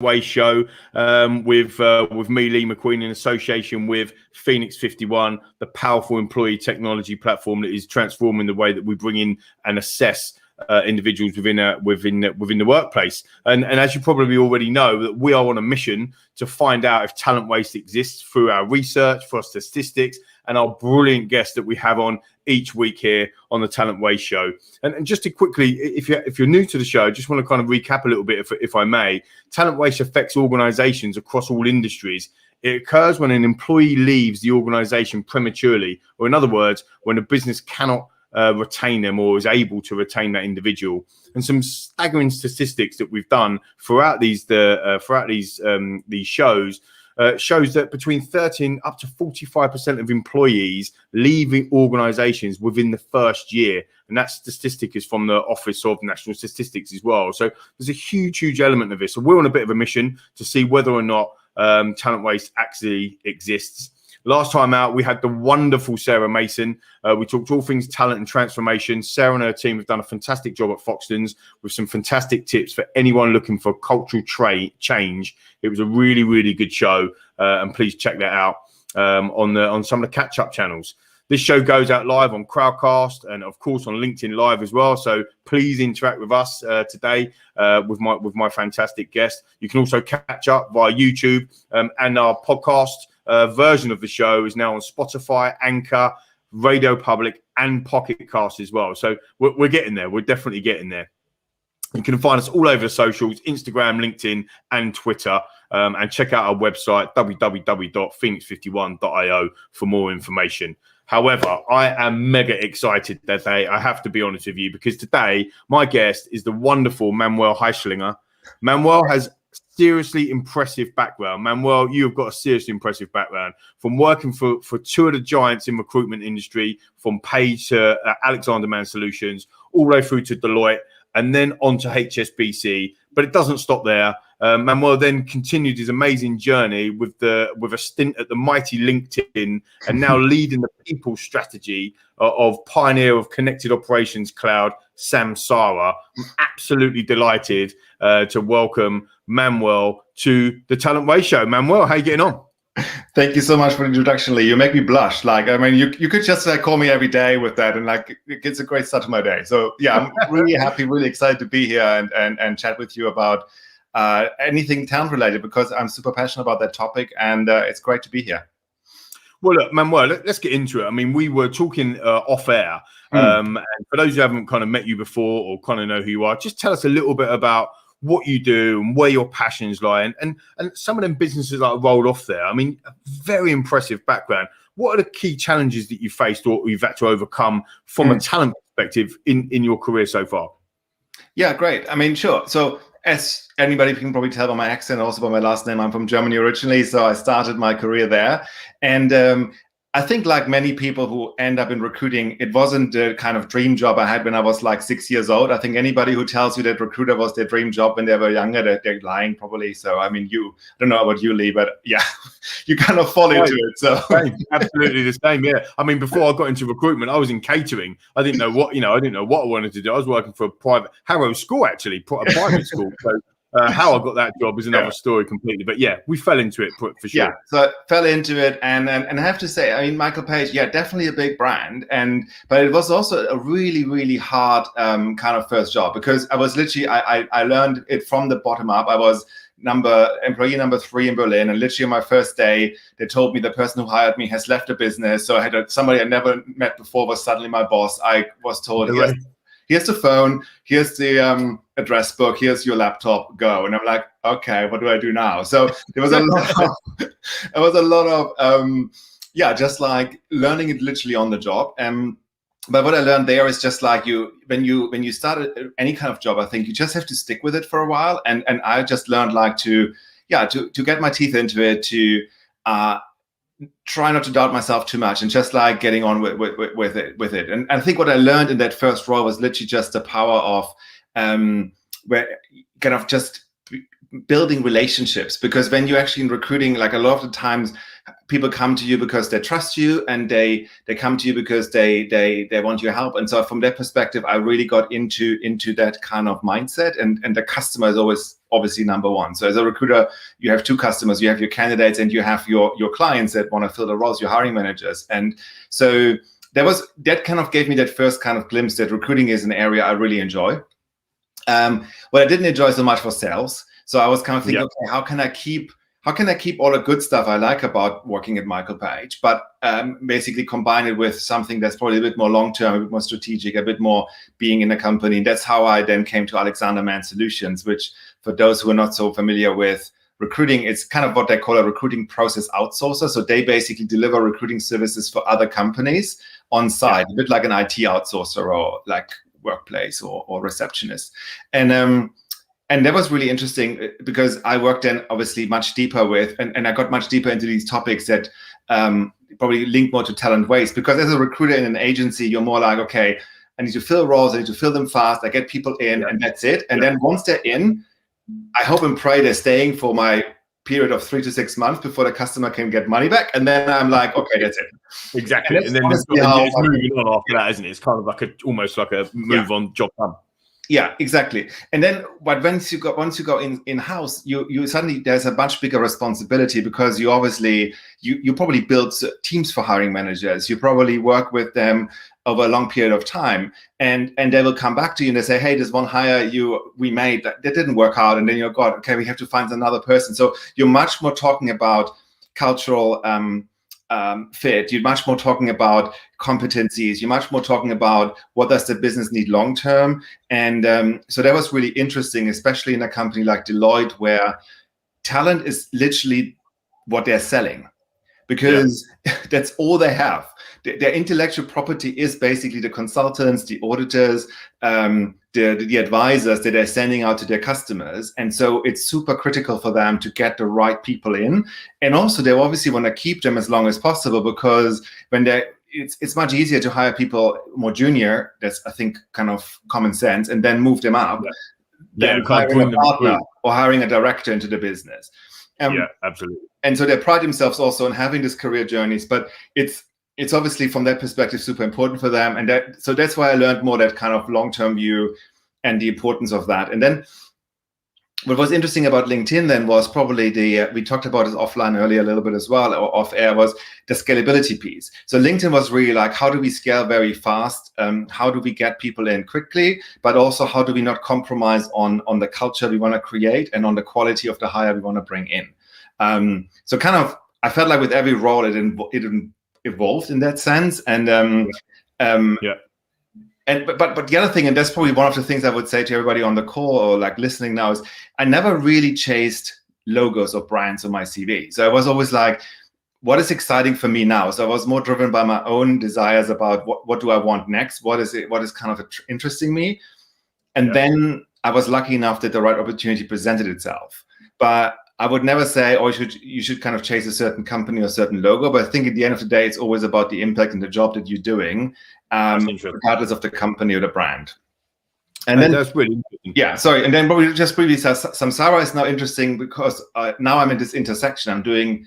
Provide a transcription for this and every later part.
Way show with me, Lee McQueen, in association with Phoenix 51, the powerful employee technology platform that is transforming the way that we bring in and assess individuals within the workplace. And as you probably already know, that we are on a mission to find out if talent waste exists through our research, for our statistics, and our brilliant guests that we have on each week here on the Talent Waste Show. And just to quickly, if you're new to the show, I just want to kind of recap a little bit, if I may. Talent waste affects organizations across all industries. It occurs when an employee leaves the organization prematurely, or in other words, when a business cannot retain them or is able to retain that individual. And some staggering statistics that we've done throughout these shows shows that between 13 up to 45% of employees leaving organizations within the first year. And that statistic is from the Office of National Statistics as well. So there's a huge element of this. So we're on a bit of a mission to see whether or not talent waste actually exists. Last time out, we had the wonderful Sarah Mason. We talked all things talent and transformation. Sarah and her team have done a fantastic job at Foxtons with some fantastic tips for anyone looking for cultural change. It was a really good show, and please check that out on some of the catch-up channels. This show goes out live on Crowdcast and, of course, on LinkedIn Live as well. So please interact with us today with my fantastic guest. You can also catch up via YouTube, and our podcast version of the show is now on Spotify, Anchor, Radio Public, and Pocket Cast as well. So we're getting there. We're definitely getting there. You can find us all over the socials, Instagram, LinkedIn, and Twitter. And check out our website, www.phoenix51.io, for more information. However, I am mega excited today. I have to be honest with you, because today my guest is the wonderful Manuel Heichlinger. Manuel has seriously impressive background. Manuel, you have got a seriously impressive background from working for two of the giants in recruitment industry, from Page to Alexander Mann Solutions, all the way through to Deloitte, and then on to HSBC. But it doesn't stop there. Manuel then continued his amazing journey with a stint at the mighty LinkedIn, and now leading the people strategy of pioneer of connected operations cloud, Samsara. I'm absolutely delighted to welcome Manuel to the Talent Waste Show. Manuel, how are you getting on? Thank you so much for the introduction, Lee. You make me blush. You could just call me every day with that, and it's a great start to my day. So yeah, I'm really happy, really excited to be here and chat with you about anything talent related, because I'm super passionate about that topic, and it's great to be here. Well, look, Manuel, let's get into it. I mean, we were talking off air. And for those who haven't kind of met you before or kind of know who you are, just tell us a little bit about what you do and where your passions lie, and some of them businesses that are rolled off there. I mean, a very impressive background. What are the key challenges that you faced or you've had to overcome from a talent perspective in your career so far? Yeah, great. I mean, sure. So as anybody can probably tell by my accent, also by my last name, I'm from Germany originally. So I started my career there. And I think, like many people who end up in recruiting, it wasn't the kind of dream job I had when I was like 6 years old. I think anybody who tells you that recruiter was their dream job when they were younger, they're lying probably. So, I mean, I don't know about you, Lee, but yeah, you kind of fall into it. So absolutely the same. Yeah. I mean, before I got into recruitment, I was in catering. I didn't know what I wanted to do. I was working for a private Harrow school, actually, a private school. So how I got that job is another story completely. But yeah, we fell into it for sure. Yeah, so I fell into it, and I have to say, I mean, Michael Page, yeah, definitely a big brand, but it was also a really hard kind of first job, because I was literally I learned it from the bottom up. I was employee number 3 in Berlin, and literally on my first day, they told me the person who hired me has left the business. So I had somebody I never met before was suddenly my boss. I was told, here's the phone, here's the address book, here's your laptop, go. And I'm like, okay, what do I do now? So there was a lot of, just like learning it literally on the job. But what I learned there is just like when you start any kind of job, I think you just have to stick with it for a while. And I just learned to get my teeth into it, to try not to doubt myself too much, and just like getting on with it. And I think what I learned in that first role was literally just the power of where kind of just building relationships. Because when you're actually in recruiting, like a lot of the times people come to you because they trust you, and they come to you because they want your help. And so from that perspective, I really got into that kind of mindset, and the customer is always obviously number one. So as a recruiter, you have two customers, you have your candidates and you have your clients that want to fill the roles, your hiring managers. And so that kind of gave me that first kind of glimpse that recruiting is an area I really enjoy. What I didn't enjoy so much was sales. So I was kind of thinking, okay, how can I keep all the good stuff I like about working at Michael Page, but basically combine it with something that's probably a bit more long-term, a bit more strategic, a bit more being in a company. And that's how I then came to Alexander Mann Solutions, which for those who are not so familiar with recruiting, it's kind of what they call a recruiting process outsourcer. So they basically deliver recruiting services for other companies on site, a bit like an IT outsourcer or like Workplace or receptionist. And that was really interesting because I worked then obviously much deeper with, and I got much deeper into these topics that probably link more to talent waste. Because as a recruiter in an agency, you're more like, okay, I need to fill roles, I need to fill them fast, I get people in, and that's it. And then once they're in, I hope and pray they're staying for my period of 3 to 6 months before the customer can get money back. And then I'm like, okay, that's it. Exactly. And then it's moving on after that, isn't it? It's kind of like almost like a move on, job done. Yeah, exactly. And then, but once you go in-house, you suddenly, there's a much bigger responsibility because you obviously, you probably build teams for hiring managers. You probably work with them over a long period of time, and they will come back to you and they say, hey, this one hire we made, that didn't work out. And then you're, God, okay, we have to find another person. So you're much more talking about cultural fit. You're much more talking about competencies. You're much more talking about what does the business need long term. And so that was really interesting, especially in a company like Deloitte, where talent is literally what they're selling, because that's all they have. Their intellectual property is basically the consultants, the auditors, the advisors that they're sending out to their customers. And so it's super critical for them to get the right people in. And also they obviously want to keep them as long as possible, because when it's much easier to hire people more junior, that's I think kind of common sense, and then move them up than hiring a partner or hiring a director into the business. Absolutely. And so they pride themselves also on having these career journeys, but it's obviously from that perspective super important for them. And so that's why I learned more that kind of long-term view and the importance of that. And then what was interesting about LinkedIn then was probably we talked about this offline earlier a little bit as well, or off air, was the scalability piece. So LinkedIn was really like, how do we scale very fast? How do we get people in quickly? But also how do we not compromise on the culture we want to create and on the quality of the hire we want to bring in? So kind of, I felt like with every role, it evolved in that sense. And but the other thing, and that's probably one of the things I would say to everybody on the call or like listening now, is I never really chased logos or brands on my CV. So I was always like, what is exciting for me now? So I was more driven by my own desires about what do I want next? What is kind of interesting me? And then I was lucky enough that the right opportunity presented itself. But I would never say, oh, you should kind of chase a certain company or a certain logo. But I think at the end of the day, it's always about the impact and the job that you're doing, regardless of the company or the brand. And then that's really interesting. Yeah, sorry. And then probably just briefly, Samsara is now interesting because now I'm in this intersection. I'm doing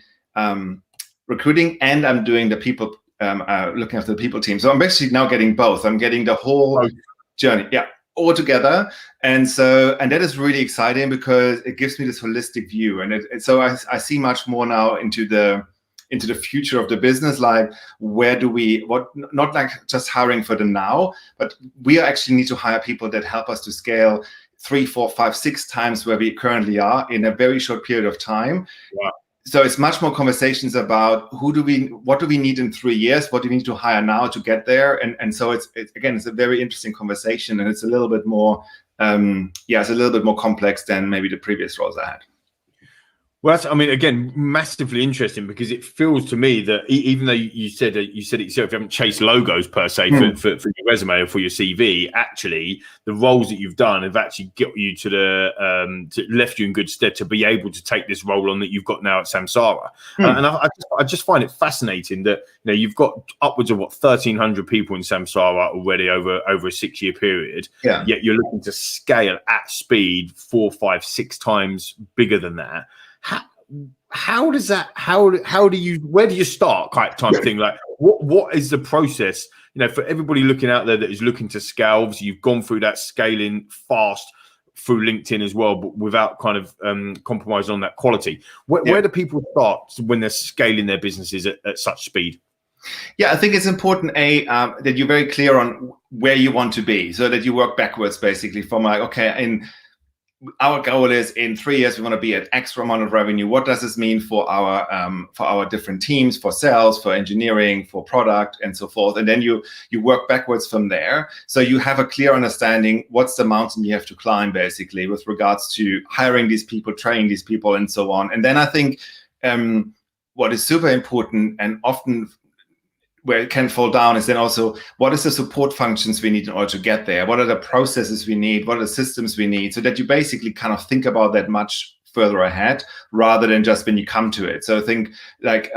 recruiting and I'm doing the people, looking after the people team. So I'm basically now getting both. I'm getting the whole journey. Yeah. All together, and that is really exciting because it gives me this holistic view, and so I see much more now into the future of the business, like not like just hiring for the now, but we actually need to hire people that help us to scale 3, 4, 5, 6 times where we currently are in a very short period of time. Wow. So it's much more conversations about what do we need in 3 years? What do we need to hire now to get there? And so it's a very interesting conversation, and it's a little bit more, it's a little bit more complex than maybe the previous roles I had. Well, again, massively interesting, because it feels to me that even though you said it yourself, you haven't chased logos per se for your resume or for your CV, actually the roles that you've done have actually got you left you in good stead to be able to take this role on that you've got now at Samsara. And I just find it fascinating that you've got upwards of 1,300 people in Samsara already over a 6-year period. Yeah. Yet you're looking to scale at speed 4, 5, 6 times bigger than that. How does that? Where do you start? Type of thing. Like, what is the process? For everybody looking out there that is looking to scale, obviously you've gone through that scaling fast through LinkedIn as well, but without kind of compromising on that quality. Where do people start when they're scaling their businesses at such speed? Yeah, I think it's important, that you're very clear on where you want to be, so that you work backwards, basically, from like, okay, our goal is in 3 years we want to be at X amount of revenue. What does this mean for our different teams, for sales, for engineering, for product, and so forth? And then you work backwards from there. So you have a clear understanding what's the mountain you have to climb, basically, with regards to hiring these people, training these people, and so on. And then I think what is super important, and often where it can fall down, is then also what is the support functions we need in order to get there? What are the processes we need? What are the systems we need? So that you basically kind of think about that much further ahead rather than just when you come to it. So I think, like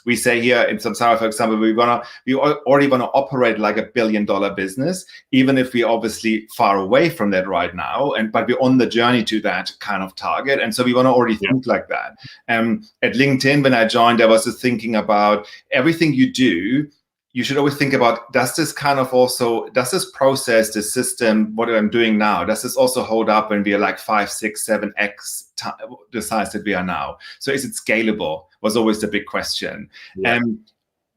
we say here in Samsara, for example, we already want to operate like $1 billion business, even if we're obviously far away from that right now, but we're on the journey to that kind of target. And so we want to already think like that. At LinkedIn, when I joined, I was just thinking about everything you do. You should always think about, does this process, this system, what I'm doing now, does this also hold up when we are like 5, 6, 7x the size that we are now? So is it scalable? Was always the big question. Yeah.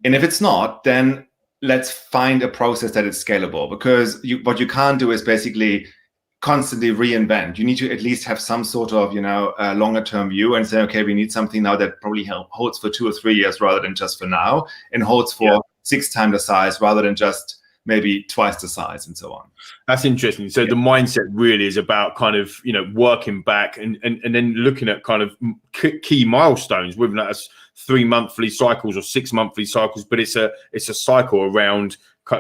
And if it's not, then let's find a process that is scalable, because what you can't do is basically constantly reinvent. You need to at least have some sort of, longer term view and say, okay, we need something now that probably holds for 2 or 3 years rather than just for now, and holds for 6 times the size rather than just maybe twice the size, and so on. That's interesting. So the mindset really is about kind of, working back and then looking at kind of key milestones, whether that's 3 monthly cycles or 6 monthly cycles, but it's a cycle around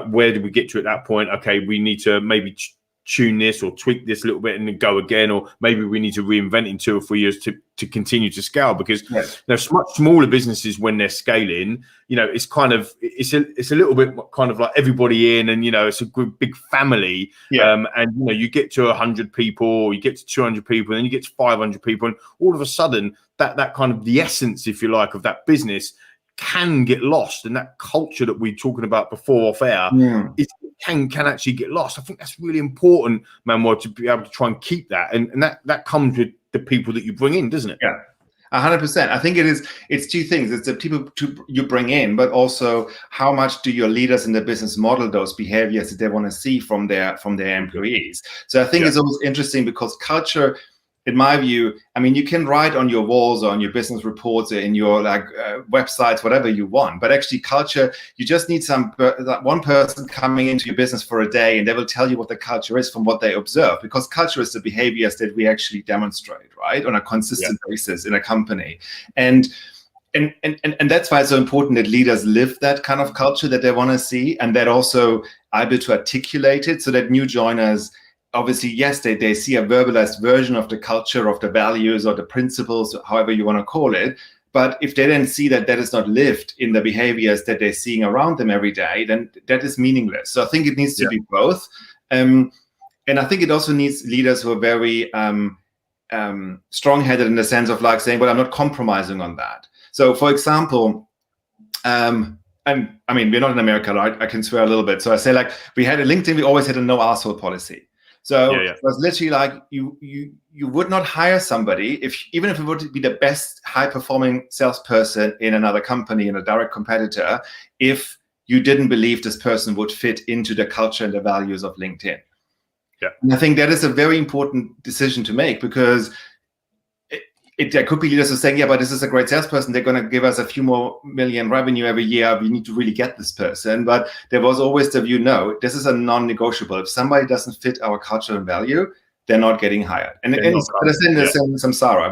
where do we get to at that point? Okay, we need to maybe tune this or tweak this a little bit and then go again, or maybe we need to reinvent in 2 or 3 years to continue to scale, because there's much smaller businesses when they're scaling, it's kind of it's a little bit kind of like everybody in, and it's a good big family, and you get to 100 people, or you get to 200 people, and then you get to 500 people, and all of a sudden that kind of the essence, if you like, of that business can get lost, and that culture that we're talking about before off air can actually get lost. I think that's really important, Manuel, to be able to try and keep that, and that comes with the people that you bring in, doesn't it? Yeah, 100%. I think it's 2 things. It's the people you bring in, but also how much do your leaders in the business model those behaviors that they want to see from their employees. So I think it's always interesting, because culture, in my view, I mean, you can write on your walls or on your business reports or in your websites, whatever you want. But actually, culture, you just need one person coming into your business for a day, and they will tell you what the culture is from what they observe. Because culture is the behaviors that we actually demonstrate, right, on a consistent basis in a company. And that's why it's so important that leaders live that kind of culture that they want to see, and that also are able to articulate it, so that new joiners, obviously, yes, they see a verbalized version of the culture, of the values or the principles, however you want to call it. But if they then see that is not lived in the behaviors that they're seeing around them every day, then that is meaningless. So I think it needs to be both. And I think it also needs leaders who are very strong-headed, in the sense of like saying, well, I'm not compromising on that. So, for example, and I mean, we're not in America, right? I can swear a little bit. So I say, like, we had a LinkedIn, we always had a no arsehole policy. So it was literally like you would not hire somebody even if it would be the best high performing salesperson in another company, in a direct competitor, if you didn't believe this person would fit into the culture and the values of LinkedIn. Yeah. And I think that is a very important decision to make, because there could be leaders who are saying, yeah, but this is a great salesperson. They're going to give us a few more million revenue every year. We need to really get this person. But there was always the view, no, this is a non-negotiable. If somebody doesn't fit our culture and value, they're not getting hired. And it's the same as Samsara.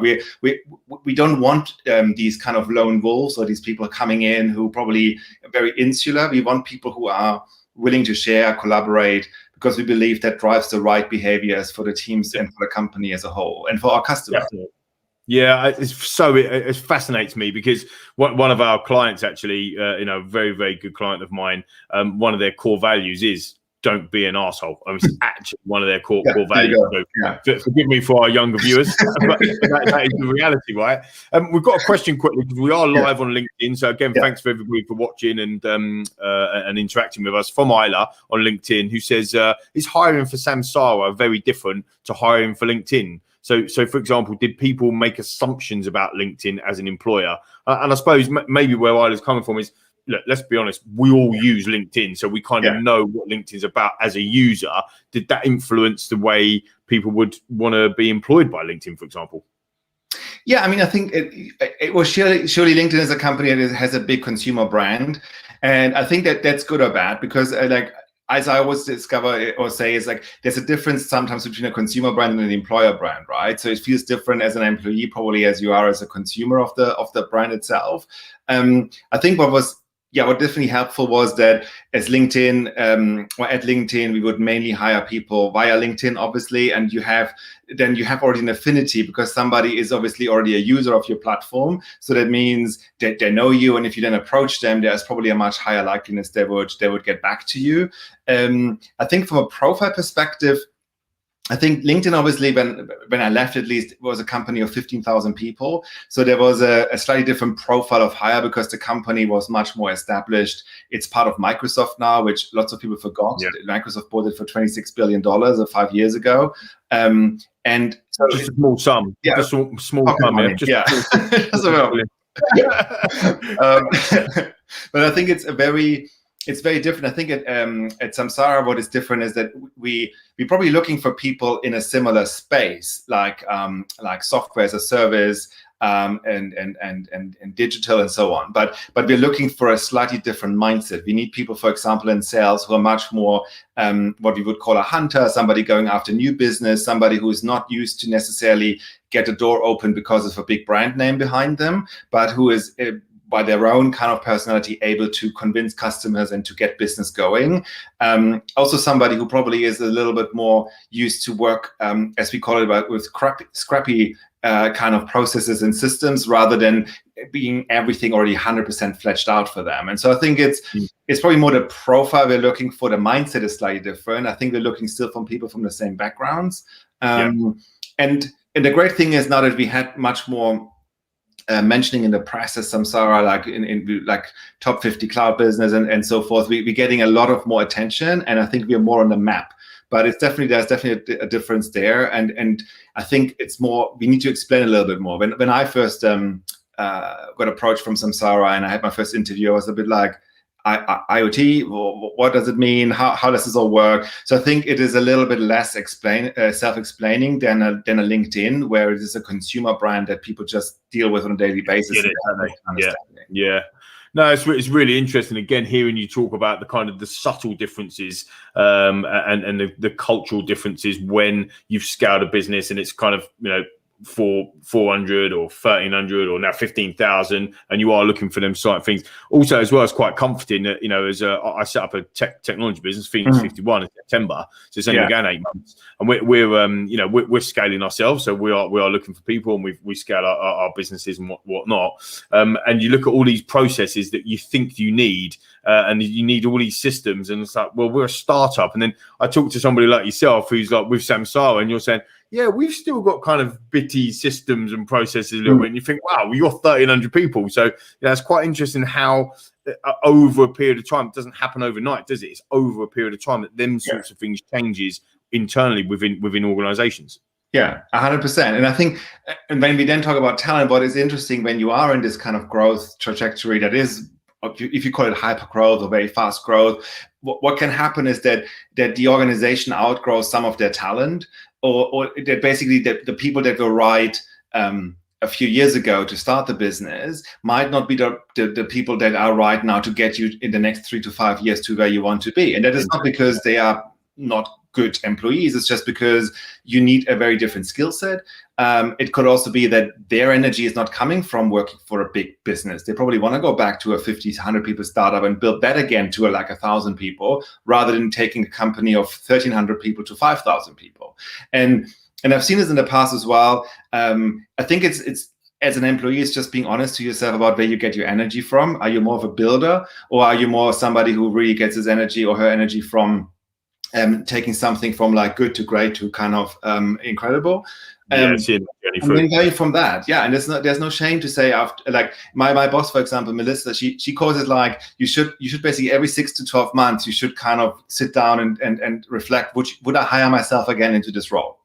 We don't want these kind of lone wolves, or these people coming in who probably are very insular. We want people who are willing to share, collaborate, because we believe that drives the right behaviors for the teams and for the company as a whole, and for our customers. Yeah, it fascinates me, because one of our clients, actually, very, very good client of mine, one of their core values is don't be an arsehole. I mean, it's actually one of their core values. So forgive me for our younger viewers, but that is the reality, right? We've got a question quickly because we are live on LinkedIn. So again, thanks for everybody for watching and interacting with us. From Isla on LinkedIn, who says, is hiring for Samsara very different to hiring for LinkedIn? So for example, did people make assumptions about LinkedIn as an employer? And I suppose maybe where Isla's coming from is, look, let's be honest, we all use LinkedIn, so we kind of know what LinkedIn's about as a user. Did that influence the way people would want to be employed by LinkedIn, for example? Yeah, I mean, I think it was surely LinkedIn is a company that has a big consumer brand. And I think that's good or bad because as I always discover or say, is like there's a difference sometimes between a consumer brand and an employer brand, right? So it feels different as an employee probably as you are as a consumer of the brand itself. I think what definitely helpful was that as LinkedIn or at LinkedIn, we would mainly hire people via LinkedIn, obviously, and you have already an affinity because somebody is obviously already a user of your platform. So that means that they know you, and if you then approach them, there's probably a much higher likeliness they would get back to you. I think from a profile perspective, I think LinkedIn, obviously, when I left, at least, was a company of 15,000 people. So there was a slightly different profile of hire because the company was much more established. It's part of Microsoft now, which lots of people forgot. Yeah. Microsoft bought it for $26 billion 5 years ago. And so just a small sum. Yeah. Just a small sum. Money. Yeah. But I think it's very different. I think at Samsara, what is different is that we're probably looking for people in a similar space, like software as a service and digital and so on. But we're looking for a slightly different mindset. We need people, for example, in sales who are much more what we would call a hunter, somebody going after new business, somebody who is not used to necessarily get a door open because of a big brand name behind them, but who is by their own kind of personality, able to convince customers and to get business going. Also somebody who probably is a little bit more used to work, as we call it, with scrappy kind of processes and systems rather than being everything already 100% fleshed out for them. And so I think it's probably more the profile we're looking for. The mindset is slightly different. I think we're looking still from people from the same backgrounds. And the great thing is now that we had much more mentioning in the press as Samsara, like in like top 50 cloud business and so forth, we're getting a lot of more attention, and I think we're more on the map. But there's definitely a difference there, and I think it's more, we need to explain a little bit more. When I first got approached from Samsara and I had my first interview, I was a bit like, IoT, what does it mean? How does this all work? So I think it is a little bit less self-explaining than a LinkedIn, where it is a consumer brand that people just deal with on a daily basis. Yeah. No, it's really interesting. Again, hearing you talk about the kind of the subtle differences and the cultural differences when you've scaled a business, and it's kind of, for 400 or 1,300 or now 15,000, and you are looking for them sort of things. Also, as well, it's quite comforting that, as I set up a technology business, Phoenix 51 in September, so it's only began 8 months, and we're scaling ourselves, so we are looking for people, and we scale our businesses and whatnot. And you look at all these processes that you think you need, and you need all these systems, and it's like, well, we're a startup. And then I talk to somebody like yourself who's like with Samsara, and you're saying, yeah, we've still got kind of bitty systems and processes a little bit. And you think, wow, you're 1,300 people. So it's quite interesting how over a period of time, it doesn't happen overnight, does it? It's over a period of time that them sorts of things changes internally within organizations. Yeah, 100%. And I think, and when we then talk about talent, what is interesting when you are in this kind of growth trajectory that is, if you call it hyper growth or very fast growth, what can happen is that the organization outgrows some of their talent, or that basically the people that were right a few years ago to start the business might not be the people that are right now to get you in the next 3 to 5 years to where you want to be. And that is not because they are not good employees. It's just because you need a very different skill set. It could also be that their energy is not coming from working for a big business. They probably want to go back to a 50, 100 people startup and build that again to like 1,000 people, rather than taking a company of 1,300 people to 5,000 people. And I've seen this in the past as well. I think it's as an employee, it's just being honest to yourself about where you get your energy from. Are you more of a builder, or are you more somebody who really gets his energy or her energy from taking something from like good to great to kind of incredible. And then going from that, and there's no shame to say after, like my boss, for example, Melissa, she calls it like you should basically every 6 to 12 months you should kind of sit down and reflect, would I hire myself again into this role?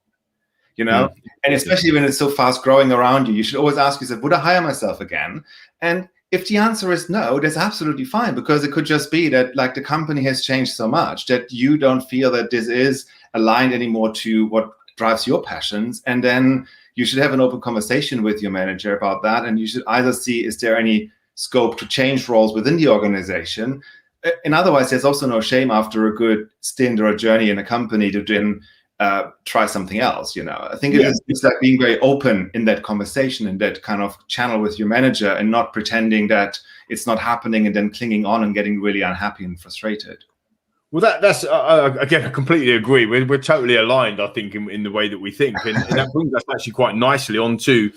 You know, and especially when it's so fast growing around you, you should always ask yourself, would I hire myself again? And if the answer is no, that's absolutely fine, because it could just be that like the company has changed so much that you don't feel that this is aligned anymore to what drives your passions. And then you should have an open conversation with your manager about that. And you should either see, is there any scope to change roles within the organization? And otherwise, there's also no shame after a good stint or a journey in a company to then try something else. You know, I think it's like being very open in that conversation and that kind of channel with your manager, and not pretending that it's not happening and then clinging on and getting really unhappy and frustrated. Well, that's again, I completely agree. We're totally aligned, I think, in the way that we think, and that brings us actually quite nicely onto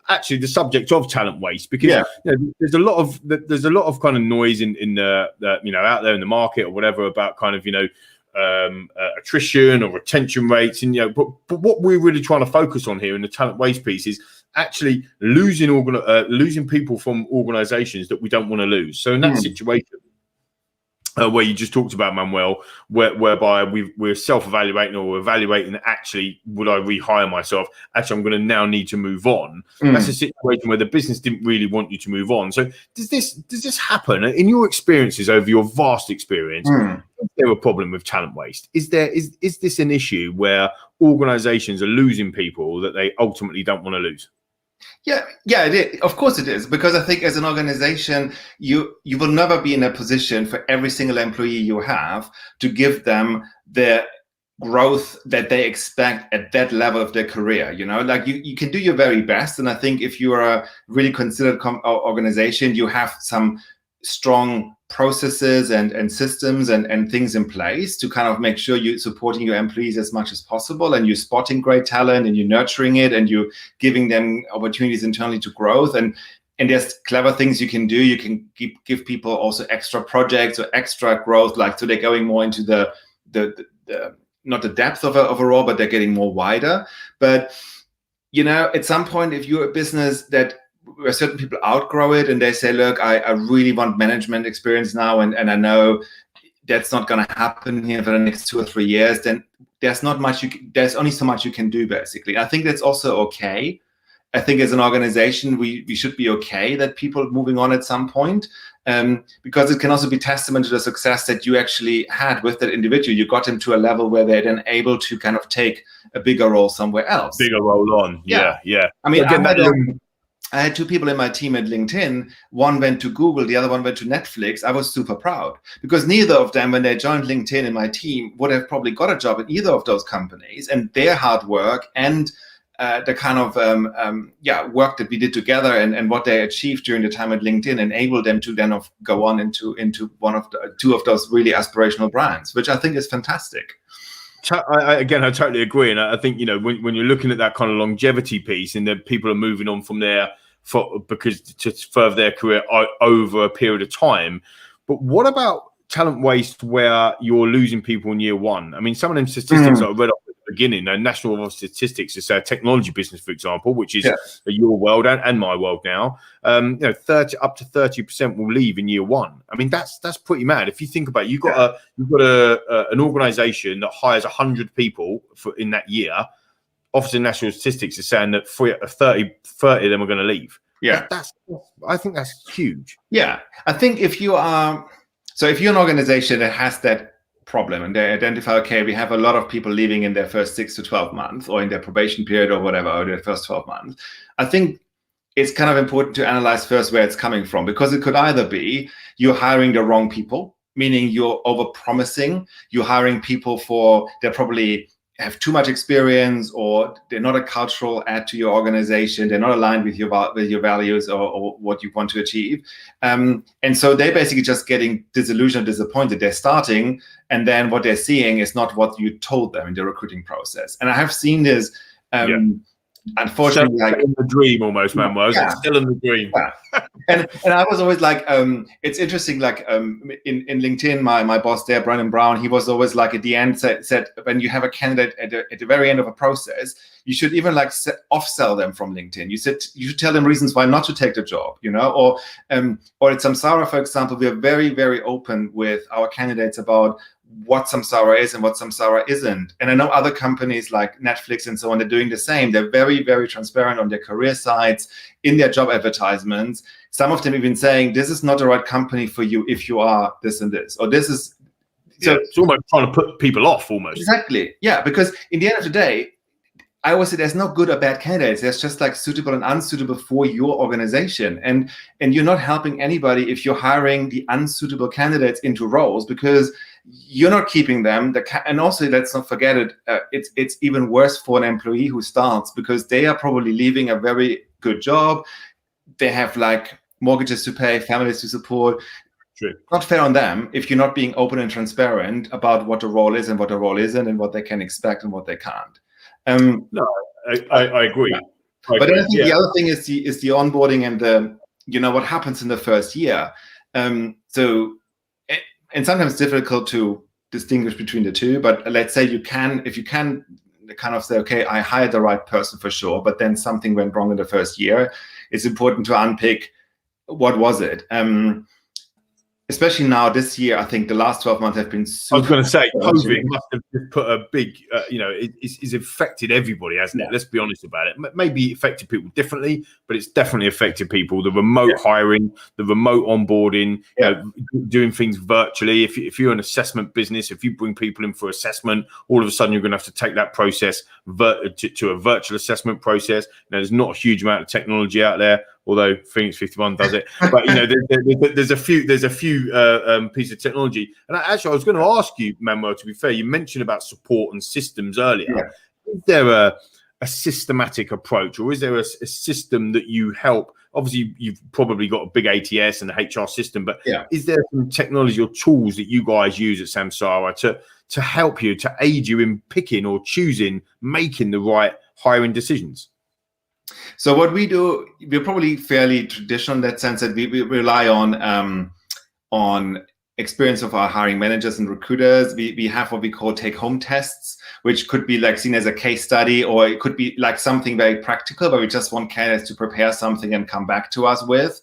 actually the subject of talent waste, because you know, there's a lot of kind of noise in the you know, out there in the market or whatever about kind of, you know, attrition or retention rates, and you know, but what we're really trying to focus on here in the talent waste piece is actually losing people from organizations that we don't want to lose. So in that situation, where you just talked about, Manuel, whereby we're self-evaluating or evaluating, actually, would I rehire myself? Actually, I'm going to now need to move on. That's a situation where the business didn't really want you to move on. So does this happen in your experiences, over your vast experience? Is there a problem with talent waste? Is this an issue where organizations are losing people that they ultimately don't want to lose? Yeah, it is. Of course it is, because I think as an organization, you will never be in a position for every single employee you have to give them the growth that they expect at that level of their career. You know, like you can do your very best, and I think if you are a really considered organization, you have some strong processes and systems and things in place to kind of make sure you're supporting your employees as much as possible, and you're spotting great talent and you're nurturing it and you're giving them opportunities internally to growth. And there's clever things you can do. You can give people also extra projects or extra growth, like so they're going more into the not the depth of a role, but they're getting more wider. But you know, at some point, if you're a business that where certain people outgrow it and they say, look, I really want management experience now, and I know that's not going to happen here for the next 2 or 3 years, then there's not much there's only so much you can do, basically. I think that's also okay. I think as an organization, we should be okay that people are moving on at some point, because it can also be testament to the success that you actually had with that individual. You got them to a level where they're then able to kind of take a bigger role somewhere else. Bigger role on. Yeah. I mean, I had 2 people in my team at LinkedIn. One went to Google, the other one went to Netflix. I was super proud, because neither of them, when they joined LinkedIn in my team, would have probably got a job at either of those companies. And their hard work and the kind of work that we did together and what they achieved during the time at LinkedIn enabled them to then go on into one of 2 of those really aspirational brands, which I think is fantastic. I totally agree, and I think, you know, when you're looking at that kind of longevity piece, and then people are moving on from there because to further their career over a period of time. But what about talent waste where you're losing people in year one? I mean, some of them statistics that I read off at the beginning, National Office of Statistics, is a technology business, for example, which is your world and my world now. You know, up to 30% will leave in year one. I mean, that's pretty mad. If you think about it, you've got an organization that hires 100 people in that year. Office of National Statistics is saying that 30 of them are going to leave. Yeah, I think that's huge. Yeah, I think if you're an organization that has that problem and they identify, okay, we have a lot of people leaving in their first 6 to 12 months or in their probation period or whatever, or their first 12 months, I think it's kind of important to analyze first where it's coming from, because it could either be you're hiring the wrong people, meaning you're over-promising, you're hiring people they're probably have too much experience, or they're not a cultural add to your organization, they're not aligned with your values or what you want to achieve. And so they're basically just getting disillusioned, disappointed. They're starting, and then what they're seeing is not what you told them in the recruiting process. And I have seen this, unfortunately, like in the dream almost, Manuel. Still in the dream. And I was always like, it's interesting, like in LinkedIn, my boss there, Brandon Brown, he was always like at the end said when you have a candidate at the very end of a process, you should even like off-sell them from LinkedIn. You should tell them reasons why not to take the job, or at Samsara, for example, we are very, very open with our candidates about what Samsara is and what Samsara isn't. And I know other companies like Netflix and so on, they're doing the same. They're very, very transparent on their career sites, in their job advertisements. Some of them even saying, this is not the right company for you if you are this and this, or this is. So it's almost trying to put people off almost. Exactly. Yeah, because in the end of the day, I always say there's no good or bad candidates. There's just like suitable and unsuitable for your organization. And you're not helping anybody if you're hiring the unsuitable candidates into roles, because you're not keeping them. And also, let's not forget it, it's even worse for an employee who starts, because they are probably leaving a very good job. They have like mortgages to pay, families to support. True. Not fair on them if you're not being open and transparent about what the role is and what the role isn't, and what they can expect and what they can't. No, I agree. Yeah. But I think the other thing is the onboarding and the what happens in the first year. So, and sometimes difficult to distinguish between the two. But let's say if you can kind of say, okay, I hired the right person for sure, but then something went wrong in the first year. It's important to unpick what was it. Especially now this year, I think the last 12 months have been super. I was going to say, COVID must have just put a big, it's affected everybody, hasn't it? Let's be honest about it. Maybe affected people differently, but it's definitely affected people. The remote hiring, the remote onboarding, doing things virtually. If you're an assessment business, if you bring people in for assessment, all of a sudden you're going to have to take that process to a virtual assessment process. Now, there's not a huge amount of technology out there, although Phoenix 51 does it. But there's a few pieces of technology. And actually, I was going to ask you, Manuel, to be fair, you mentioned about support and systems earlier. Yeah. Is there a systematic approach, or is there a system that you help? Obviously, you've probably got a big ATS and a HR system, but is there some technology or tools that you guys use at Samsara to help you, to aid you in picking or choosing, making the right hiring decisions? So what we do, we're probably fairly traditional in that sense that we rely on experience of our hiring managers and recruiters. We have what we call take-home tests, which could be like seen as a case study, or it could be like something very practical, but we just want candidates to prepare something and come back to us with,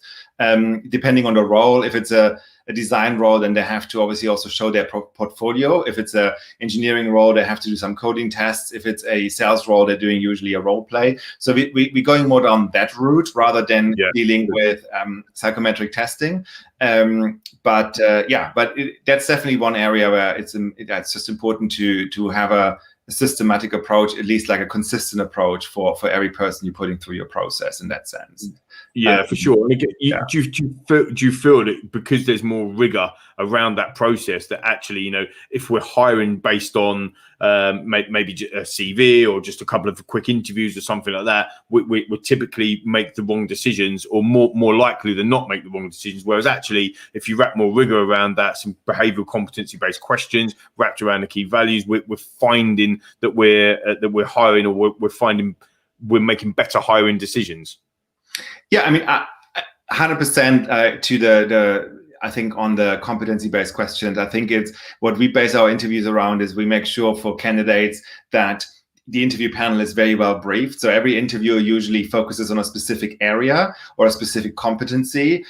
depending on the role. If it's a design role, then they have to obviously also show their portfolio. If it's a engineering role, they have to do some coding tests. If it's a sales role, they're doing usually a role play. So we're going more down that route rather than dealing with psychometric testing. But that's definitely one area where it's just important to have a systematic approach, at least like a consistent approach for every person you're putting through your process in that sense. Yeah, for sure. And again, do you feel that because there's more rigor around that process, that actually, if we're hiring based on maybe a CV or just a couple of quick interviews or something like that, we typically make the wrong decisions, or more likely than not make the wrong decisions. Whereas actually, if you wrap more rigor around that, some behavioral competency-based questions wrapped around the key values, we're finding that we're hiring, or we're making better hiring decisions. Yeah, I mean, 100% to the I think on the competency-based questions, I think it's what we base our interviews around is we make sure for candidates that the interview panel is very well briefed. So every interviewer usually focuses on a specific area or a specific competency,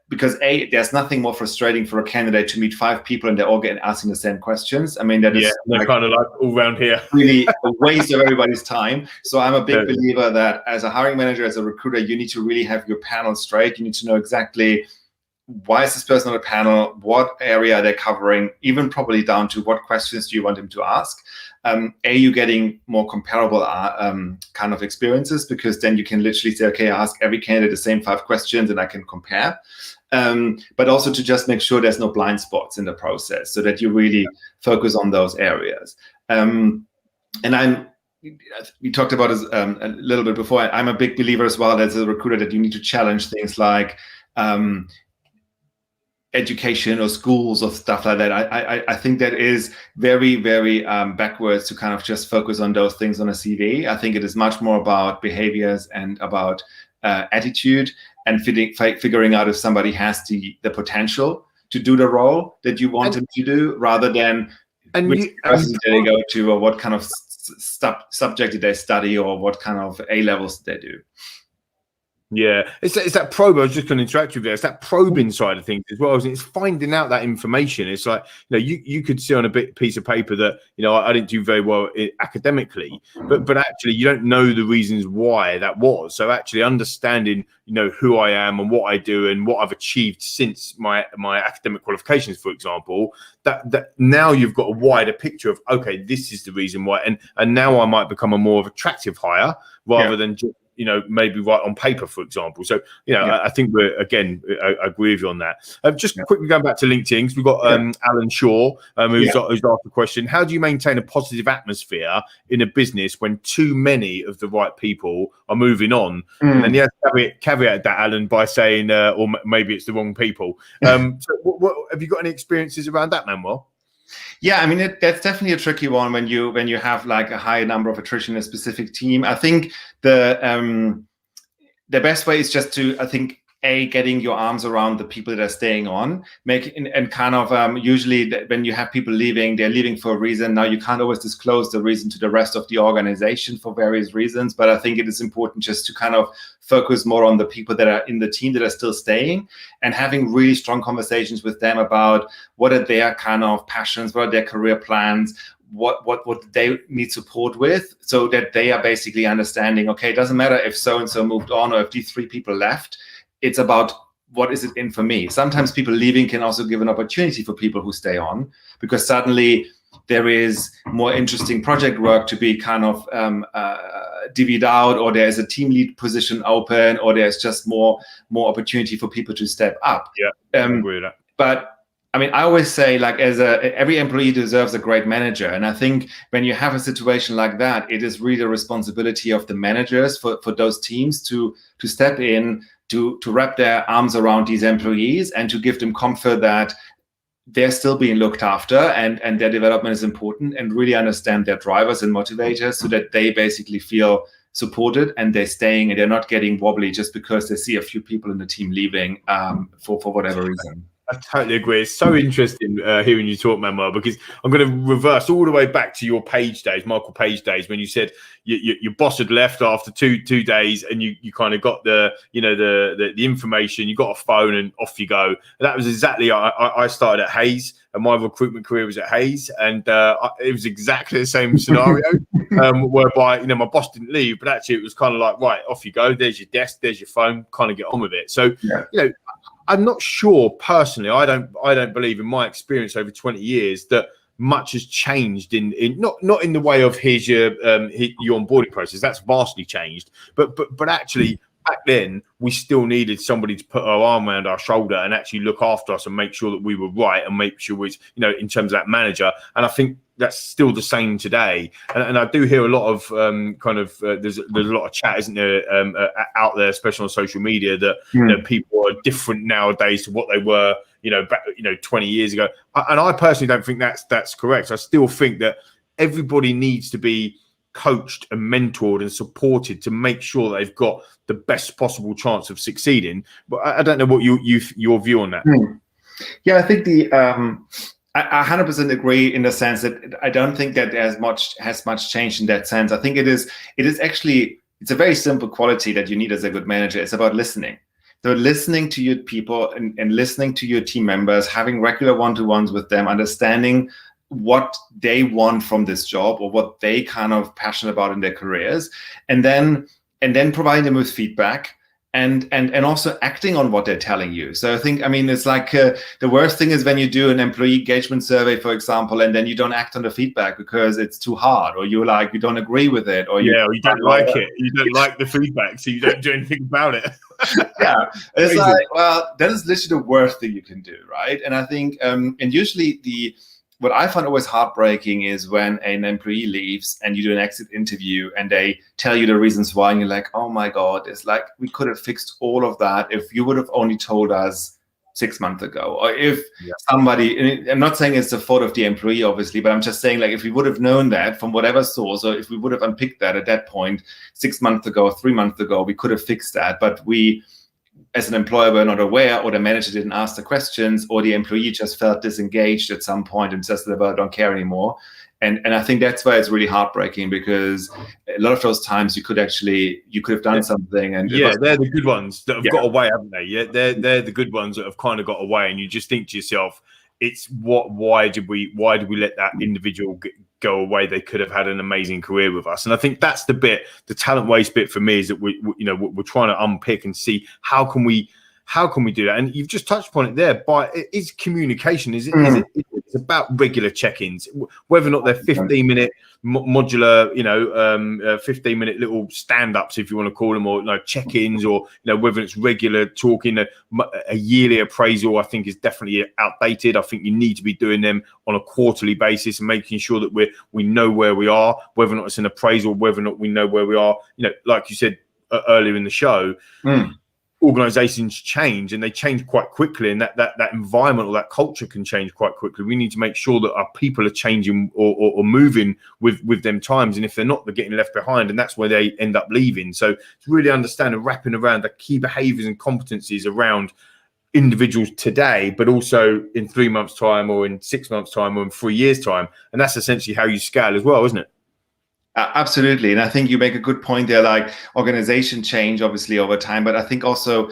because there's nothing more frustrating for a candidate to meet 5 people and they're all asking the same questions. I mean, that is they're kind of like all around here. Really a waste of everybody's time. So I'm a big believer that as a hiring manager, as a recruiter, you need to really have your panel straight. You need to know exactly why is this person on a panel, what area they're covering, even probably down to what questions do you want them to ask. Are you getting more comparable kind of experiences? Because then you can literally say, okay, I ask every candidate the same 5 questions and I can compare. But also to just make sure there's no blind spots in the process, so that you really focus on those areas. And we talked about this a little bit before. I'm a big believer as well as a recruiter that you need to challenge things like education or schools or stuff like that. I think that is very, very backwards to kind of just focus on those things on a CV. I think it is much more about behaviors and about attitude. and figuring out if somebody has the potential to do the role that you want them to do, rather than which university did they go to, or what kind of subject did they study, or what kind of A levels did they do. Yeah, it's that probe. I was just going to interact with you there. It's that probing side of things as well. It's finding out that information. It's like, you could see on a piece of paper that, I didn't do very well academically, but actually you don't know the reasons why that was. So actually understanding, who I am and what I do and what I've achieved since my academic qualifications, for example, that now you've got a wider picture of, okay, this is the reason why. And now I might become a more of attractive hire rather than just, maybe right on paper, for example. So, I think I agree with you on that. Just quickly going back to LinkedIn, because we've got Alan Shaw, who's asked a question. How do you maintain a positive atmosphere in a business when too many of the right people are moving on? And then he has caveat that, Alan, by saying, or maybe it's the wrong people. So what have you got any experiences around that, Manuel? Yeah, I mean, that's definitely a tricky one when you have like a high number of attrition in a specific team. I think the best way is just to, getting your arms around the people that are staying on, usually when you have people leaving, they're leaving for a reason. Now you can't always disclose the reason to the rest of the organization for various reasons, but I think it is important just to kind of focus more on the people that are in the team that are still staying, and having really strong conversations with them about what are their kind of passions, what are their career plans, what they need support with, so that they are basically understanding, okay, it doesn't matter if so-and-so moved on or if these 3 people left. It's about what is it in for me. Sometimes people leaving can also give an opportunity for people who stay on, because suddenly there is more interesting project work to be kind of divvied out, or there's a team lead position open, or there's just more opportunity for people to step up. Yeah, I agree with that. But I mean, I always say, like, every employee deserves a great manager. And I think when you have a situation like that, it is really the responsibility of the managers for those teams to step in, to wrap their arms around these employees and to give them comfort that they're still being looked after, and their development is important, and really understand their drivers and motivators, so that they basically feel supported and they're staying and they're not getting wobbly just because they see a few people in the team leaving for whatever reason. I totally agree. It's so interesting hearing you talk, Manuel, because I'm going to reverse all the way back to your Page days, Michael Page days, when you said your boss had left after two days, and you kind of got the information, you got a phone, and off you go. And that was exactly, I started at Hayes, and my recruitment career was at Hayes, and it was exactly the same scenario, whereby my boss didn't leave, but actually it was kind of like, right, off you go. There's your desk, there's your phone, kind of get on with it. So I'm not sure personally. I don't believe, in my experience over 20 years, that much has changed in not in the way of here's your onboarding process. That's vastly changed. But actually, back then we still needed somebody to put our arm around our shoulder and actually look after us and make sure that we were right, and make sure we, in terms of that manager. And I think that's still the same today. And I do hear a lot of there's a lot of chat, isn't there, out there, especially on social media, that people are different nowadays to what they were, back 20 years ago. And I personally don't think that's correct. I still think that everybody needs to be coached and mentored and supported to make sure that they've got the best possible chance of succeeding. But I don't know what your view on that. Yeah, I think I 100% agree, in the sense that I don't think that has much changed in that sense. I think it is actually, it's a very simple quality that you need as a good manager. It's about listening. So listening to your people and listening to your team members, having regular one-to-ones with them, understanding what they want from this job, or what they kind of passionate about in their careers, and then providing them with feedback. And also acting on what they're telling you. So I think, it's like the worst thing is when you do an employee engagement survey, for example, and then you don't act on the feedback because it's too hard, or you don't agree with it, or you don't like it. You don't like the feedback, so you don't do anything about it. Yeah, it's like, well, that is literally the worst thing you can do, right? And I think, and usually what I find always heartbreaking is when an employee leaves and you do an exit interview and they tell you the reasons why, and you're like, oh my God, it's like, we could have fixed all of that if you would have only told us 6 months ago. Or if somebody, and I'm not saying it's the fault of the employee, obviously, but I'm just saying, like, if we would have known that from whatever source, or if we would have unpicked that at that point 6 months ago, 3 months ago, we could have fixed that. But as an employer were not aware, or the manager didn't ask the questions, or the employee just felt disengaged at some point and says, well, I don't care anymore. And I think that's why it's really heartbreaking, because a lot of those times you could have done something. And they're the good ones that have got away, haven't they? Yeah, they're the good ones that have kind of got away, and you just think to yourself, why did we let that individual go away? They could have had an amazing career with us. And I think that's the talent waste bit for me, is that we're trying to unpick and see how can we do that. And you've just touched upon it there, but is communication, it's about regular check-ins, whether or not they're 15-minute modular, 15-minute little stand-ups, if you want to call them, or check-ins, or whether it's regular talking. A yearly appraisal, I think, is definitely outdated. I think you need to be doing them on a quarterly basis and making sure that we know where we are, whether or not it's an appraisal, whether or not we know where we are. Like you said earlier in the show, organizations change, and they change quite quickly, and that environment or that culture can change quite quickly. We need to make sure that our people are changing or moving with them times, and if they're not, they're getting left behind, and that's where they end up leaving. So to really understand and wrapping around the key behaviors and competencies around individuals today, but also in 3 months' time, or in 6 months' time, or in 3 years' time, and that's essentially how you scale as well, isn't it? Absolutely. And I think you make a good point there, like organization change obviously over time, but I think also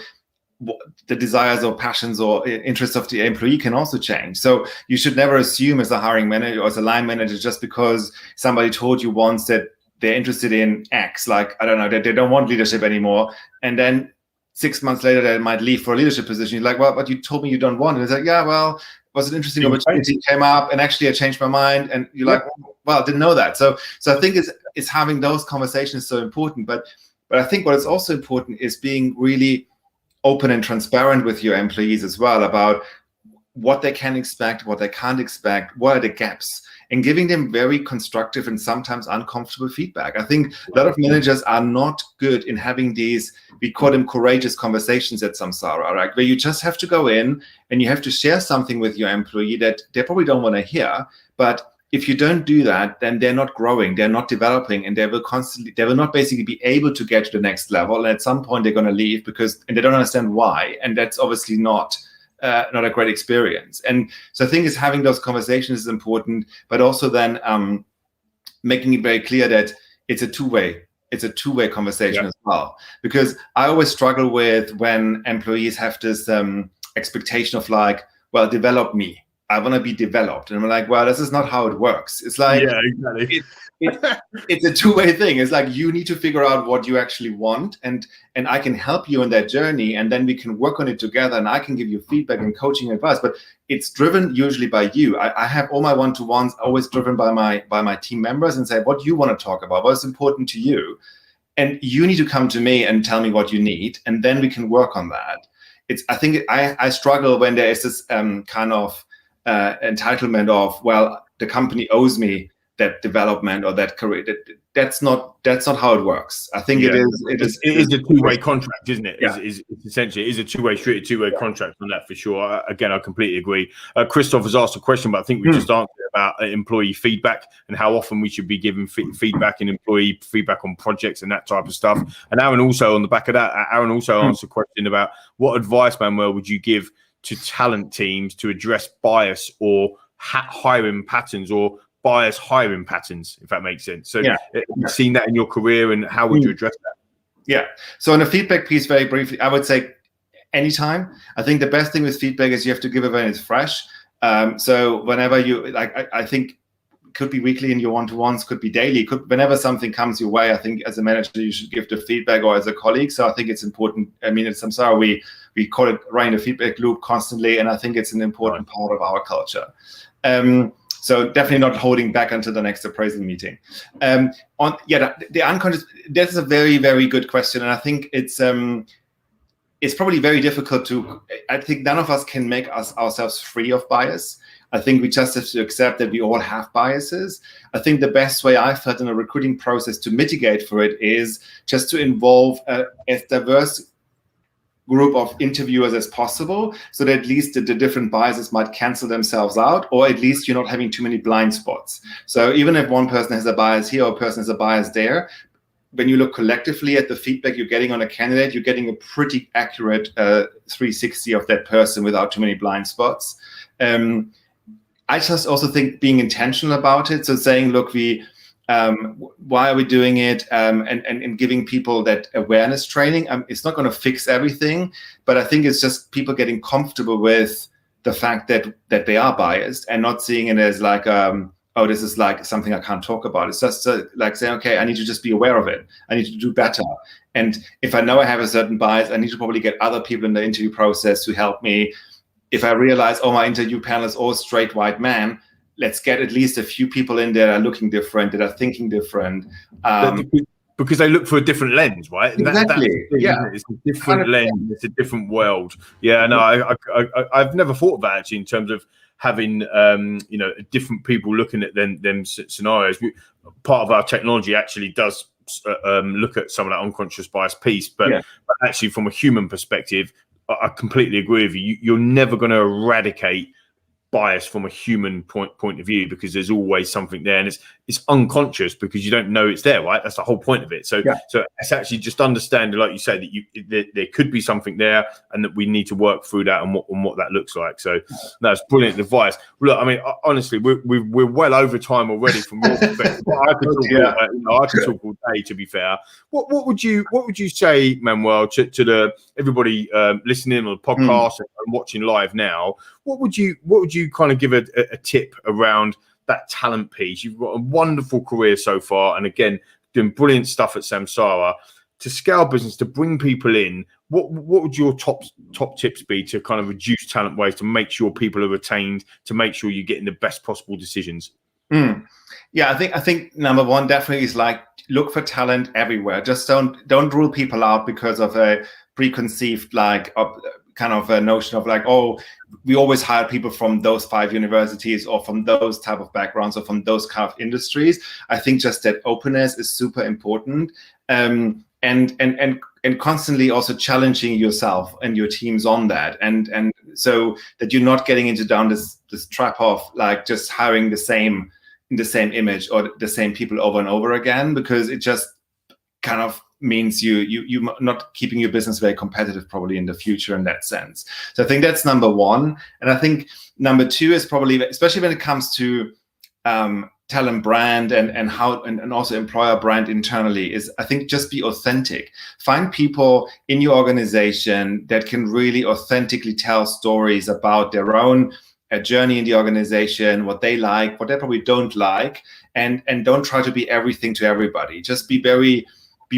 the desires or passions or interests of the employee can also change. So you should never assume as a hiring manager or as a line manager, just because somebody told you once that they're interested in X, like, I don't know, that they don't want leadership anymore. And then 6 months later, they might leave for a leadership position. You're like, well, but you told me you don't want it. It's like, yeah, well, was an interesting opportunity came up, and actually I changed my mind. And you're like, well, I didn't know that. So I think it's having those conversations so important. But I think what is also important is being really open and transparent with your employees as well about what they can expect, what they can't expect, what are the gaps, and giving them very constructive and sometimes uncomfortable feedback. I think a lot of managers are not good in having these, we call them courageous conversations at Samsara, right? Where you just have to go in and you have to share something with your employee that they probably don't want to hear. But if you don't do that, then they're not growing, they're not developing, and they will not basically be able to get to the next level. And at some point they're going to leave and they don't understand why. And that's obviously not a great experience. And so I think is having those conversations is important, but also then making it very clear that it's a two-way conversation as well. Because I always struggle with when employees have this expectation of like, well, develop me. I want to be developed. And I'm like, well, this is not how it works. It's like, exactly. It's a two-way thing. It's like you need to figure out what you actually want, and I can help you in that journey, and then we can work on it together, and I can give you feedback and coaching advice. But it's driven usually by you. I have all my one-to-ones always driven by my team members, and say, what do you want to talk about? What's important to you? And you need to come to me and tell me what you need, and then we can work on that. I think I struggle when there is this kind of entitlement of, well, the company owes me that development or that career. That's not how it works. I think it is a two-way contract, isn't it? Yeah. Is essentially, it is a two-way contract on that for sure. Again, I completely agree. Christoph has asked a question, but I think we just answered about employee feedback and how often we should be giving feedback and employee feedback on projects and that type of stuff. And Aaron also, on the back of that, asked a question about what advice, Manuel, would you give to talent teams to address bias or hiring patterns, or bias hiring patterns, if that makes sense. So you've seen that in your career, and how would you address that? Yeah. So on the feedback piece, very briefly, I would say anytime. I think the best thing with feedback is you have to give it when it's fresh. So whenever you, like, I think could be weekly in your one-to-ones, could be daily, whenever something comes your way, I think as a manager, you should give the feedback, or as a colleague. So I think it's important. I mean, at Samsara, we call it running the feedback loop constantly, and I think it's an important part of our culture. So definitely not holding back until the next appraisal meeting. The unconscious, that's a very, very good question. And I think it's probably very difficult I think none of us can make ourselves free of bias. I think we just have to accept that we all have biases. I think the best way I felt in a recruiting process to mitigate for it is just to involve as diverse group of interviewers as possible, so that at least the different biases might cancel themselves out, or at least you're not having too many blind spots. So even if one person has a bias here or a person has a bias there, when you look collectively at the feedback you're getting on a candidate, you're getting a pretty accurate 360 of that person without too many blind spots. I just also think being intentional about it. So saying, look, why are we doing it? And giving people that awareness training. It's not going to fix everything, but I think it's just people getting comfortable with the fact that they are biased and not seeing it as like, oh, this is like something I can't talk about. It's just like saying, okay, I need to just be aware of it. I need to do better. And if I know I have a certain bias, I need to probably get other people in the interview process to help me. If I realize, oh, my interview panel is all straight white men, let's get at least a few people in there that are looking different, that are thinking different. Because they look for a different lens, right? Exactly. It's a different lens. It's a different world. Yeah, no, I've never thought of that actually in terms of having, different people looking at them scenarios. Part of our technology actually does look at some of that unconscious bias piece, but actually from a human perspective, I completely agree with you. You're never going to eradicate bias from a human point of view, because there's always something there, and it's unconscious because you don't know it's there, right? That's the whole point of it. So it's actually just understanding, like you say, that there could be something there, and that we need to work through that and what that looks like. So that's brilliant advice. Look, I mean, honestly, we're well over time already from your perspective. I could talk all day, to be fair. What would you say, Manuel, to everybody listening on the podcast and watching live now? What would you kind of give a tip around that talent piece? You've got a wonderful career so far, and again, doing brilliant stuff at Samsara. To scale business, to bring people in, what would your top tips be to kind of reduce talent waste, to make sure people are retained, to make sure you're getting the best possible decisions? Yeah, I think number one definitely is like, look for talent everywhere. Just don't rule people out because of a preconceived kind of a notion of like, oh, we always hire people from those 5 universities or from those type of backgrounds or from those kind of industries. I think just that openness is super important, and constantly also challenging yourself and your teams on that, and so that you're not getting down this trap of like just hiring the same image or the same people over and over again, because it just kind of means you not keeping your business very competitive probably in the future in that sense. So I think that's number one. And I think number two is probably, especially when it comes to talent brand and how and also employer brand internally, is I think just be authentic. Find people in your organization that can really authentically tell stories about their own journey in the organization, what they like, what they probably don't like, and don't try to be everything to everybody. Just be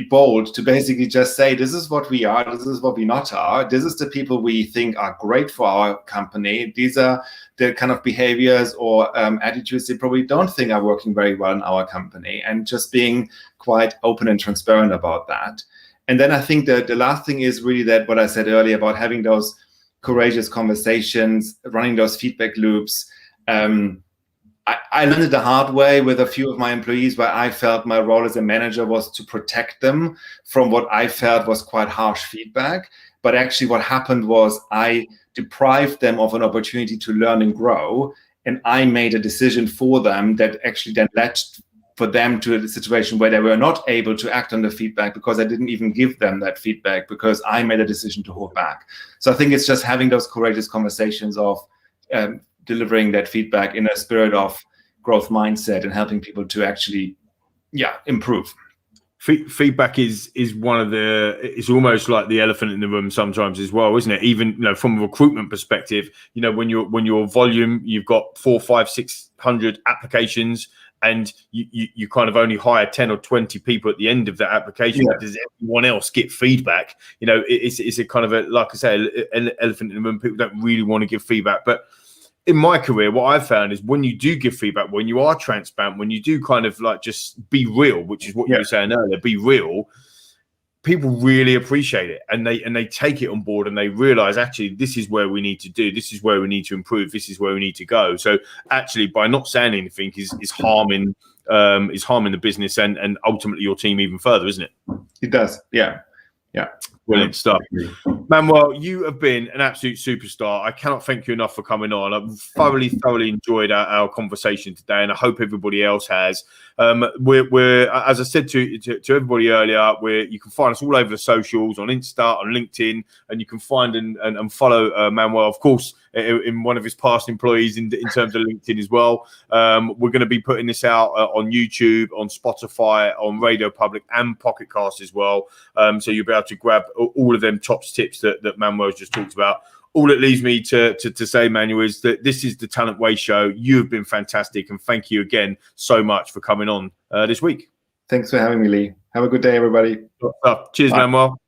bold to basically just say, this is what we are, this is what we not are, this is the people we think are great for our company, these are the kind of behaviors or attitudes they probably don't think are working very well in our company, and just being quite open and transparent about that. And then I think that the last thing is really that what I said earlier about having those courageous conversations, running those feedback loops. I learned it the hard way with a few of my employees, where I felt my role as a manager was to protect them from what I felt was quite harsh feedback. But actually what happened was I deprived them of an opportunity to learn and grow. And I made a decision for them that actually then led for them to a situation where they were not able to act on the feedback, because I didn't even give them that feedback, because I made a decision to hold back. So I think it's just having those courageous conversations of delivering that feedback in a spirit of growth mindset and helping people to actually, improve. Feedback is one of it's almost like the elephant in the room sometimes as well, isn't it? Even from a recruitment perspective, when your volume, you've got 400, 500, 600 applications, and you kind of only hire 10 or 20 people at the end of that application. But does everyone else get feedback? It's a kind of like I say, an elephant in the room. People don't really want to give feedback, but in my career, what I've found is when you do give feedback, when you are transparent, when you do kind of like just be real, which is what you were saying earlier, be real, people really appreciate it, and they take it on board, and they realize actually this is where we need to do, this is where we need to improve, this is where we need to go. So actually, by not saying anything is harming the business and ultimately your team even further, isn't it? It does, yeah. Brilliant stuff. Manuel, you have been an absolute superstar. I cannot thank you enough for coming on. I've thoroughly enjoyed our conversation today, and I hope everybody else has. We're as I said to everybody earlier, you can find us all over the socials, on Insta, on LinkedIn, and you can find and follow Manuel, of course, in one of his past employees in terms of LinkedIn as well. We're going to be putting this out on YouTube, on Spotify, on Radio Public, and Pocket Cast as well. So you'll be able to grab all of them top tips that Manuel's just talked about. All it leaves me to say, Manuel, is that this is the Talent Way Show. You have been fantastic, and thank you again so much for coming on this week. Thanks for having me, Lee. Have a good day, everybody. Cheers, Bye. Manuel.